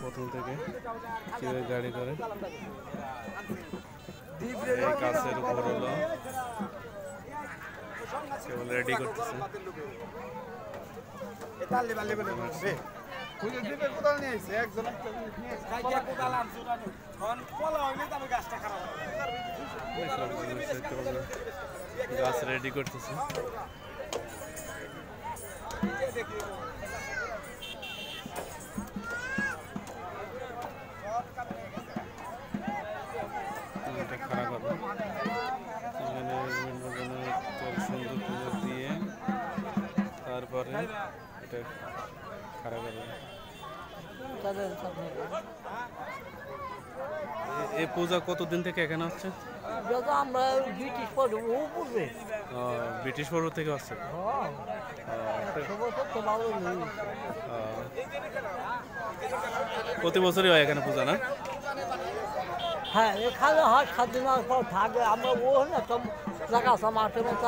প্রথম থেকে কিভাবে গাড়ি করে গাছের উপর হলো কেবল রেডি করতেছে। গাছ রেডি করতেছে। খাড়া করবে এখানে বিভিন্ন ধরনের সুন্দর দিয়ে তারপরে এটা খাড়া করবে। এই পূজা কতদিন থেকে এখানে হচ্ছে? আমরা ব্রিটিশ পূর্বে ব্রিটিশ পর্ব থেকে আসছে। প্রতি বছরই হয় এখানে পূজা না? হ্যাঁ, এখানে হয় 7 দিন পর থাকে। আমরা ওখানে সব জায়গা আছে মাঠে মতো,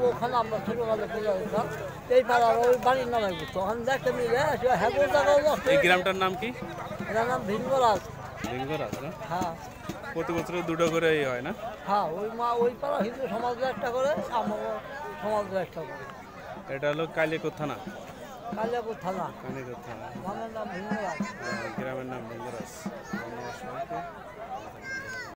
ওখানে আমরা ছোটবেলা পূজা দিতাম। এই পাড়ার ওই বাড়ির নামে বুঝতো ওখানে দেখতে মিলে এই গ্রামটার নাম কি? এটার নাম ভিঙ্গরাজ। ভিঙ্গরাজ না? হ্যাঁ, প্রতি বছরে দুটো করে হয় না? হ্যাঁ, ওই পাড়া হিন্দু সমাজের একটা করে, আমার সমাজের একটা করে। এটা হলো কালিয়াকৈর থানা। কালিয়াকৈর থানা। কালিয়াকৈর থানা। গ্রামের নাম ভিঙ্গরাজ। গ্রামের নাম ভিঙ্গরাজ।